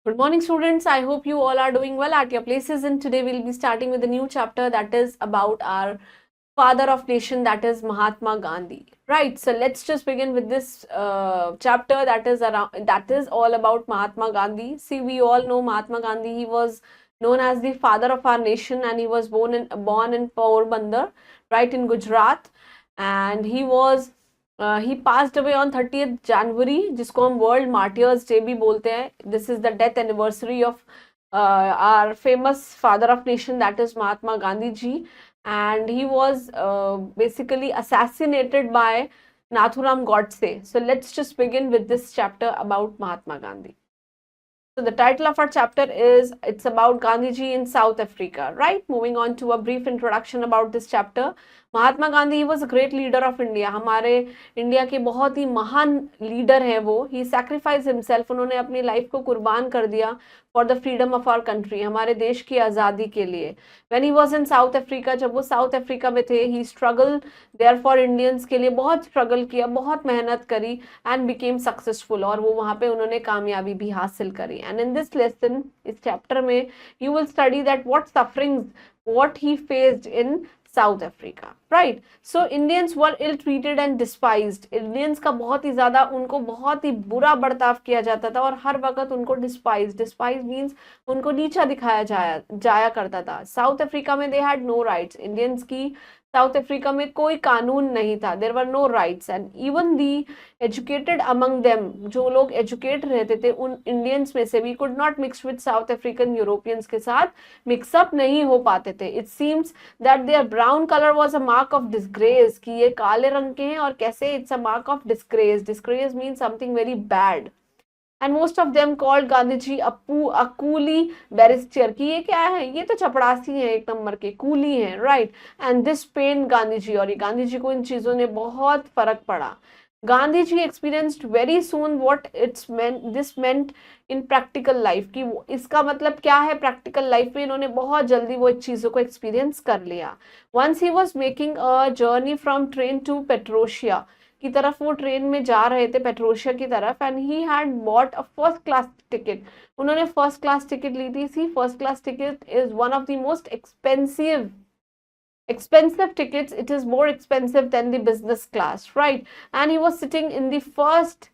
Good morning, students. I hope you all are doing well at your places. And today we'll be starting with a new chapter that is about our father of nation, that is Mahatma Gandhi. Right. So let's just begin with this chapter that is all about Mahatma Gandhi. See, we all know Mahatma Gandhi. He was known as the father of our nation, and he was born in Porbandar, right in Gujarat, and he passed away on 30th January, जिसको हम world martyrs day भी बोलते हैं. This is the death anniversary of our famous father of nation, that is Mahatma Gandhi ji, and he was basically assassinated by Nathuram Godse. So let's just begin with this chapter about Mahatma Gandhi. So the title of our chapter is, it's about Gandhiji in South Africa, right? Moving on to a brief introduction about this chapter. Mahatma Gandhi he was a great leader of India. हमारे India के बहुत ही महान leader हैं वो. He sacrifice himself. उन्होंने अपनी life को कुर्बान कर दिया for the freedom of our country, हमारे देश की आज़ादी के लिए. When he was in South Africa, जब वो साउथ अफ्रीका में थे, he struggle there for Indians के लिए, बहुत स्ट्रगल किया, बहुत मेहनत करी, एंड बिकेम सक्सेसफुल. और वो वहाँ पे उन्होंने कामयाबी भी हासिल करी. एंड इन दिस लेसन, इस चैप्टर में, you will study that what sufferings what he faced in South Africa, right? So Indians were ill treated and despised. Indians का बहुत ही ज़्यादा, उनको बहुत ही बुरा बर्ताव किया जाता था और हर वक्त उनको डिस्पाइज मीन्स उनको नीचा दिखाया जाया करता था. साउथ अफ्रीका में they had no rights. Indians की साउथ अफ्रीका में कोई कानून नहीं था. There were no rights. And even the educated among them, जो लोग एजुकेट रहते थे उन इंडियंस में से भी, could not mix with South African Europeans के साथ मिक्सअप नहीं हो पाते थे. It seems that their brown colour was a mark of disgrace, कि ये काले रंग के हैं और कैसे, it's a mark of disgrace. Disgrace means something very bad. And most of them called Gandhi ji a coolie barrister, कि ये क्या है, ये तो चपड़ासी है, एक नंबर के कूली हैं, right. And this pen Gandhi ji, और ये गांधी जी को इन चीजों ने बहुत फर्क पड़ा. Gandhi ji experienced very soon what this meant in practical life, कि इसका मतलब क्या है प्रैक्टिकल लाइफ में. इन्होंने बहुत जल्दी वो चीजों को एक्सपीरियंस कर लिया. Once he was making a journey from train to पेट्रोशिया की तरफ, वो ट्रेन में जा रहे थे पेट्रोशिया की तरफ, and he had bought a first class ticket. उन्होंने फर्स्ट क्लास टिकट ली थी. See, first class ticket is one of the most expensive tickets. It is more expensive than the business class, right? And he was sitting in the first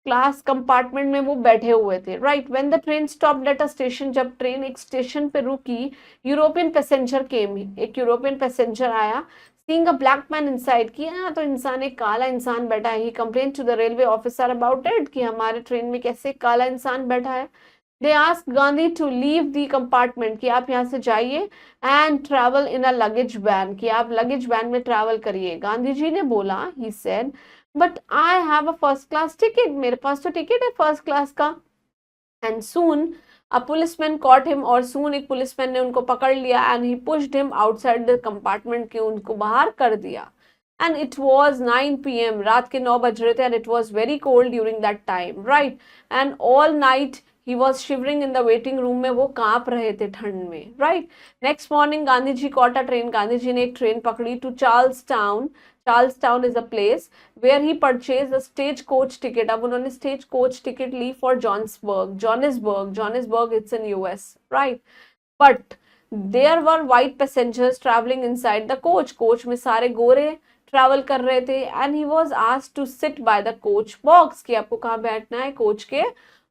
class compartment में वो बैठे हुए थे, right. When the train stopped at a station, जब train एक station पे रुकी, European passenger came, एक यूरोपियन पैसेंजर आया. Seeing a black man inside, कि यहाँ तो इंसान, एक काला इंसान बैठा है. He complain to the railway officer about it, कि हमारे ट्रेन में कैसे काला इंसान बैठा है. They ask Gandhi to leave the compartment, कि आप यहाँ से जाइए, and travel in a luggage van, कि आप लगेज वैन में ट्रैवल करिए. गांधी जी ने बोला, he said, but I have a first class ticket, मेरे पास तो टिकट है फर्स्ट क्लास का. And soon a policeman cot him, और सून एक पुलिसमैन ने उनको पकड़ लिया. And he pushed him outside the compartment, के उनको बाहर कर दिया. एंड इट वॉज 9 PM, रात के 9 बज रहे थे. And it was very cold during that time, right. And all night he was shivering in the waiting room में, वो कांप रहे थे ठंड में, right. Next morning Gandhi ji caught a train, Gandhi ji ने एक ट्रेन पकड़ी to Charlestown. Charlestown is a place where he purchased a stage coach ticket. अब उन्होंने stage coach ticket Lee for Johannesburg, it's in US, right? But there were white passengers traveling inside the coach. Coach में सारे गोरे travel कर रहे थे. And he was asked to sit by the coach box, कि आपको कहाँ बैठना है, कोच के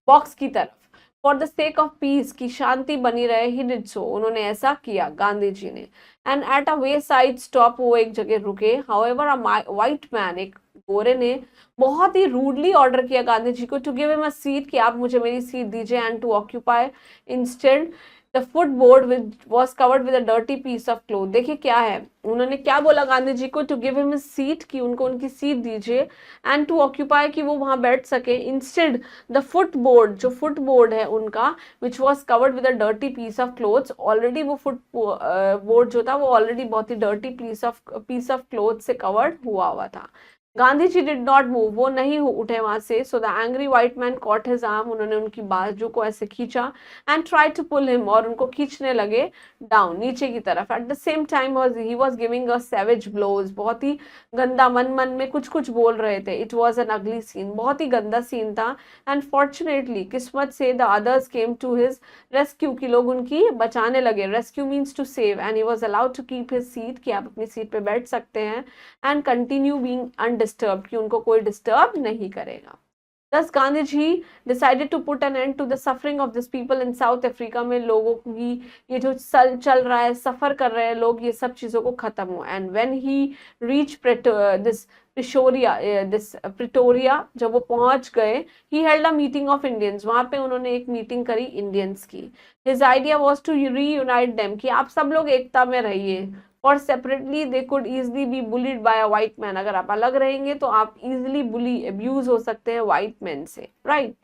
बॉक्स की तरफ. For the sake of peace, की शांति बनी रहे, ही डिड सो, उन्होंने ऐसा किया गांधी जी ने. And at a way side stop, वो एक जगह रुके. हाउएवर अ व्हाइट मैन, एक गोरे ने बहुत ही रूडली ऑर्डर किया गांधी जी को to give him a seat, कि आप मुझे मेरी सीट दीजिए. And to occupy instead the footboard was covered with a dirty piece of cloth. देखिए क्या है, उन्होंने क्या बोला गांधी जी को, टू गिव हिम सीट, कि उनको उनकी सीट दीजिए. एंड टू ऑक्यूपाई, कि वो वहां बैठ सके. इंस्टेड द फुटबोर्ड, जो फुटबोर्ड है उनका, which was covered with a dirty piece of clothes. Already वो फुट बोर्ड जो था वो ऑलरेडी बहुत ही डर्टी पीस ऑफ क्लोथ से कवर्ड हुआ था. Gandhi ji did not move, वो नहीं उठे वहां से. So the angry white man caught his arm, उन्होंने उनकी बाजू को ऐसे खींचा. And try to pull him, और उनको खींचने लगे डाउन, नीचे की तरफ. At the same time he was giving a savage blows, बहुत ही गंदा, मन मन में कुछ कुछ बोल रहे थे. It was an ugly scene, बहुत ही गंदा सीन था. एंड फॉर्चुनेटली, किस्मत से, the others came to his rescue, की लोग उनकी बचाने लगे. Rescue means to save. And he was allowed to keep his seat, कि आप अपनी सीट पे बैठ सकते हैं. एंड कंटिन्यू बीइंग अनडिस्टर्ब्ड, कि उनको कोई डिस्टर्ब नहीं करेगा. Thus Gandhi ji decided to put an end to the suffering of this people in South Africa, में लोगों की ये जो चल रहा है, सफर कर रहे हैं लोग, ये सब चीजों को खत्म हो. And when he reach this Pretoria, जब वो पहुंच गए, he held a meeting of Indians, वहां पे उन्होंने एक मीटिंग करी इंडियंस की. His idea was to reunite them, कि आप सब लोग एकता में रहिए. और separately they could easily be bullied by a white man, अगर आप अलग रहेंगे तो आप इजिली बुली, अब्यूज हो सकते हैं व्हाइट मैन से, right.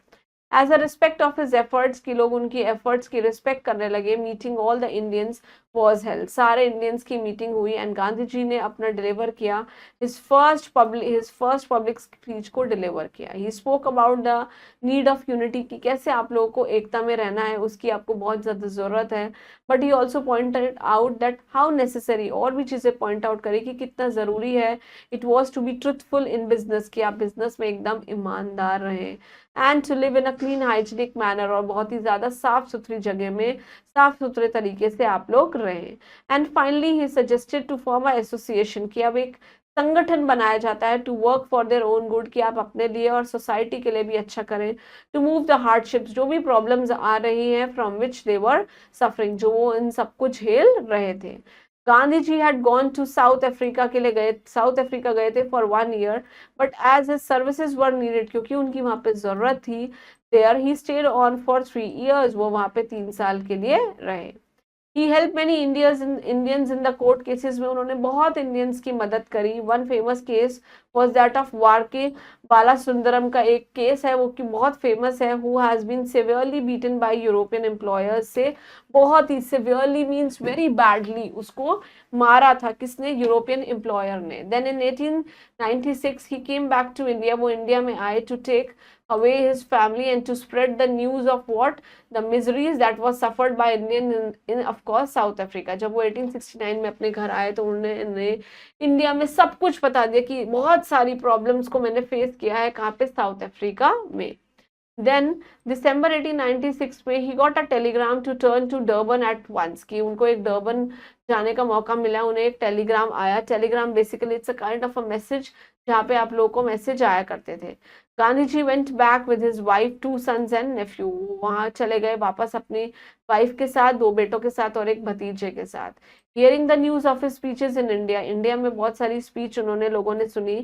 As a respect of his efforts, की लोग उनकी एफर्ट्स की रिस्पेक्ट करने लगे. Meeting all the Indians was held, सारे इंडियंस की मीटिंग हुई. एंड गांधी जी ने अपना डिलीवर किया, हिज फर्स्ट पब्लिक स्पीच को डिलीवर किया. He spoke about the need of unity, की कैसे आप लोगों को एकता में रहना है, उसकी आपको बहुत ज्यादा जरूरत है. But he also pointed out that how necessary, और भी चीजें पॉइंट आउट करी कि कितना जरूरी है. It was to be truthful in business, कि आप बिजनेस में एकदम ईमानदार रहें. And to live in a clean hygienic manner, और बहुत ही ज्यादा साफ सुथरी जगह में साफ सुथरे तरीके से आप लोग रहें. And finally he suggested to form a association, कि अब एक संगठन बनाया जाता है, to work for their own good, कि आप अपने लिए और सोसाइटी के लिए भी अच्छा करें. टू मूव द हार्डशिप्स, जो भी प्रॉब्लम्स आ रही हैं, from which they were suffering, जो वो इन सब को झेल रहे थे. Gandhi ji had gone to South Africa, के लिए गए, साउथ अफ्रीका गए थे for 1 year. But as his services were needed, क्योंकि उनकी वहां पे जरूरत थी, there he stayed on for 3 years, वो वहां पे 3 साल के लिए रहे. He help many Indians in the court cases, में उन्होंने बहुत इंडियंस की मदद करी. One famous case was that of वार के बाला सुंदरम, का एक केस है वो कि बहुत फेमस है. Who has been severely beaten by European employers, से बहुत ही सिवियरली मीन्स वेरी बैडली उसको मारा था, किसने, यूरोपियन एम्प्लॉयर ने. Then in 1896 he came back to India, वो इंडिया में आए, to take away his family and to spread the news of what the miseries that was suffered by Indian in of course South Africa. जब वो 1869 में अपने घर आए तो उन्होंने इंडिया में सब कुछ बता दिया कि बहुत सारी प्रॉब्लम्स को मैंने फेस किया है, कहाँ पे, साउथ अफ्रीका में. देन दिसंबर 1896 में he got a telegram to turn to Durban at once, कि उनको एक डर्बन जाने का मौका मिला, उन्हें एक टेलीग्राम आया. Telegram basically it's a kind of a message, जहाँ पे आप लोगों को मैसेज आया करते थे. Gandhi ji went back with his wife, 2 sons and nephew, वहां चले गए वापस अपनी वाइफ के साथ, 2 बेटों के साथ और एक भतीजे के साथ. Hearing the news of his speeches in India, India में बहुत सारी स्पीच उन्होंने, लोगों ने सुनी.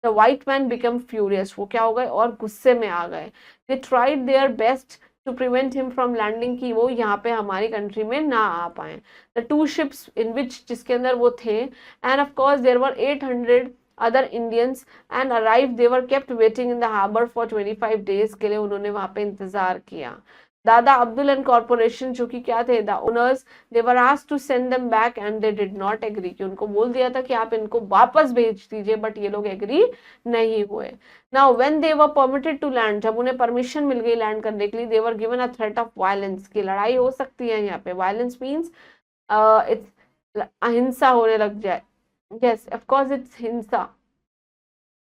The white man become furious, वो क्या हो गए, और गुस्से में आ गए. They tried their best to prevent him from landing, की वो यहाँ पे हमारी कंट्री में ना आ पाए. द 2 ships इन विच, जिसके अंदर वो थे, and of course there were 800 other Indians and arrived. They were kept waiting in the harbor for 25 days, के लिए उन्होंने वहां पे इंतजार किया. दादा अब्दुल एंड कॉर्पोरेशन, जो कि क्या थे, the owners, they were asked to send them back and they did not agree, कि उनको बोल दिया था कि आप इनको वापस भेज दीजिए, बट ये लोग एग्री नहीं हुए. Now when they were permitted to land, जब उन्हें परमिशन मिल गई लैंड करने के लिए, they were given a threat of violence, की लड़ाई हो सकती है यहाँ पे. वायलेंस मीन्स इट्स अहिंसा होने लग जाए. यस ऑफ कोर्स इट्स हिंसा,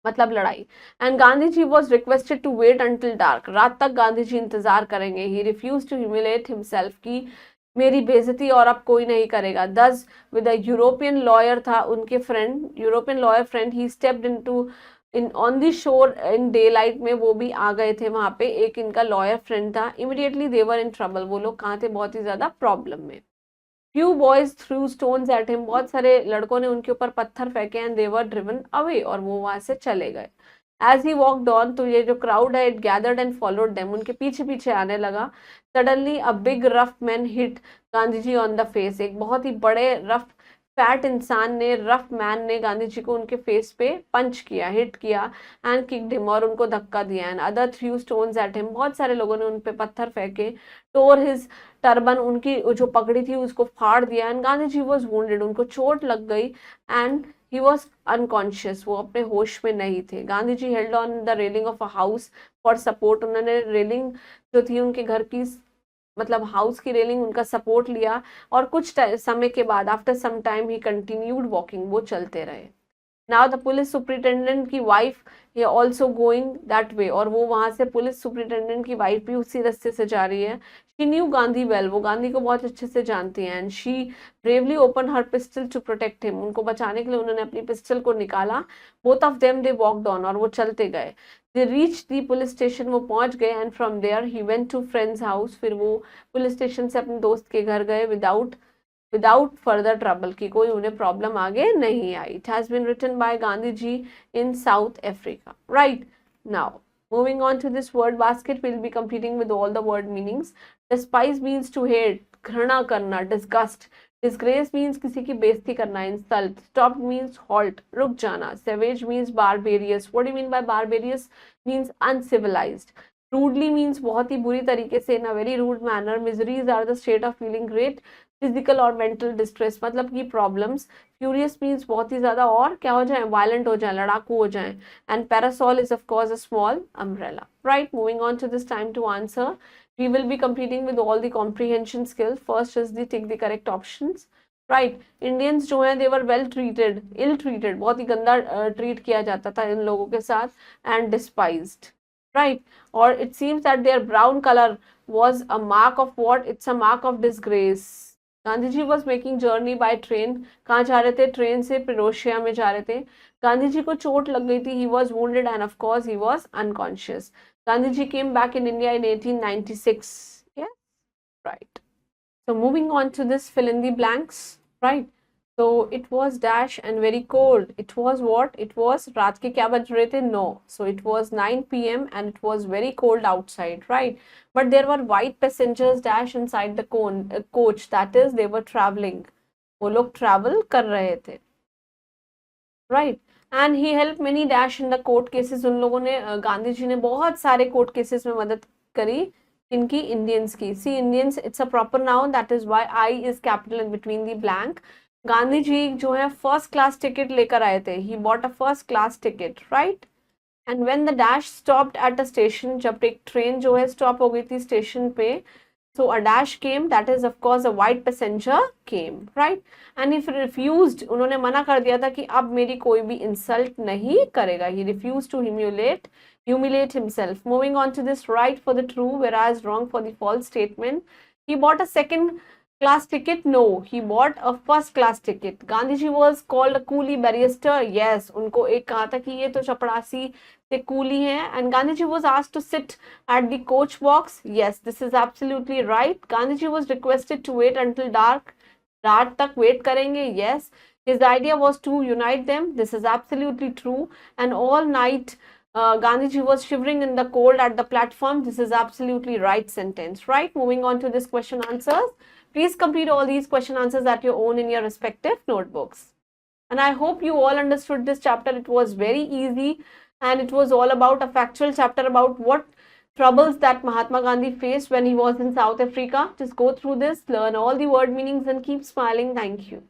मतलब लड़ाई. And Gandhi ji was requested to wait until dark, रात तक गांधी जी इंतजार करेंगे. He refuse to humiliate himself, की मेरी बेइज्जती और अब कोई नहीं करेगा. दस विद अ यूरोपियन लॉयर था उनके friend, European lawyer friend, he stepped into in on the शोर इन डे लाइट में, वो भी आ गए थे वहां पे. एक इनका लॉयर फ्रेंड था. Immediately they were in trouble, वो लोग कहाँ थे, बहुत ही ज्यादा प्रॉब्लम में. Few boys through stones at him, बहुत सारे लड़कों ने उनके ऊपर पत्थर फेंके. And they were driven away, और वो वहां से चले गए. एज ही वॉकड ऑन, तो ये जो क्राउड है, it gathered and followed them, उनके पीछे पीछे आने लगा. Suddenly a big rough man hit Gandhi ji on the face, एक बहुत ही बड़े रफ फैट इंसान ने, रफ मैन ने गांधी जी को उनके फेस पे पंच किया, हिट किया एंड किक्ड हिम, और उनको धक्का दिया। And other through stones at him, बहुत सारे लोगों ने उन पे पत्थर फेंके। टोर हिज टर्बन, उनकी जो पगड़ी थी उसको फाड़ दिया। And Gandhi ji was wounded, उनको चोट लग गई। एंड ही वॉज अनकॉन्शियस, वो अपने होश में नहीं थे। Gandhi ji held on the railing of a house for support, उन्होंने रेलिंग जो थी उनके घर की, मतलब हाउस की रेलिंग, उनका सपोर्ट लिया। और कुछ समय के बाद, after some time, he continued walking, वो चलते रहे। नाउ द पुलिस सुपरिटेंडेंट की वाइफ ये ऑल्सो गोइंग दैट वे, और वो वहां से, पुलिस सुपरिटेंडेंट की वाइफ भी उसी रास्ते से जा रही है। शी न्यू गांधी वेल, वो गांधी को बहुत अच्छे से जानती हैं। And she bravely open her pistol to protect him, उनको बचाने के लिए उन्होंने अपनी पिस्टल को निकाला। Both of them they walked on, और वो चलते गए। They reach the police station, वो पहुंच गए। And from there he went to friends house, फिर वो पुलिस स्टेशन से अपने दोस्त के घर गए विदाउट फर्दर ट्रबल, की कोई उन्हें प्रॉब्लम आगे नहीं आई। It has been written by Gandhi ji in South Africa, right. Now moving on to this word basket, we'll be completing with all the word meanings. Despise means to hate, घृणा करना, disgust. Disgrace means किसी की बेइज्जती करना, insult. Stop means halt, रुक जाना. Savage means barbarous. What do you mean by barbarous? Means uncivilized. Rudely means बहुत ही बुरी तरीके से, in a very rude manner. Miseries are the state of feeling great physical और मेंटल डिस्ट्रेस, मतलब कि problems. Furious means बहुत ही ज्यादा, और क्या हो जाए, वायलेंट हो जाए, लड़ाकू हो जाए। And parasol is of course a small umbrella, right. Moving on to this time to answer, we will be completing with all the comprehension skills. First is the take the correct options, right. Indians जो हैं, they were well treated, ill treated, बहुत ही गंदा treat किया जाता था इन लोगों के साथ, and despised, right. और it seems that their brown color was a mark of what? It's a mark of disgrace. Gandhi ji was making journey by train, कहाँ जा रहे थे, ट्रेन से पेरोशिया में जा रहे थे। गांधी जी को चोट लग गई थी, he was wounded and of course he was unconscious. Gandhi ji came back in India in 1896, right. So moving on to this, fill in the blanks, right. So it was dash and very cold. It was what? It was रात के क्या बज रहे थे? No. So it was 9 p.m. and it was very cold outside, right. But there were white passengers dash inside the coach. That is, they were traveling. वो लोग travel कर रहे थे, right. And he helped many dash in the court cases. उन लोगों ने, गांधी जी ने बहुत सारे कोर्ट केसेस में मदद करी। इनकी, इंडियंस की। See Indians, it's a proper noun, that is why I is capital in between the blank. Gandhi ji जो है फर्स्ट क्लास टिकट लेकर आए थे, he bought a first class ticket, right. And when the dash stopped at a station, जब एक train जो है stop हो गई थी स्टेशन पे, so a dash came, that is of course a white passenger came, right. And if refused, उन्होंने मना कर दिया था कि अब मेरी कोई भी insult नहीं करेगा। he refused to humiliate himself. Moving on to this, right for the true whereas wrong for the false statement. He bought a second class ticket? No, he bought a first class ticket. Gandhi ji was called a coolie barrister? Yes, उनको एक कहा था कि ये तो चपड़ासी से coolie हैं। And Gandhi ji was asked to sit at the coach box? Yes, this is absolutely right. Gandhi ji was requested to wait until dark? रात तक वेट करेंगे? Yes. His idea was to unite them? This is absolutely true. And all night Gandhi ji was shivering in the cold at the platform? This is absolutely right sentence, right. Moving on to this question answers. Please complete all these question answers at your own in your respective notebooks. And I hope you all understood this chapter. It was very easy and it was all about a factual chapter about what troubles that Mahatma Gandhi faced when he was in South Africa. Just go through this, learn all the word meanings and keep smiling. Thank you.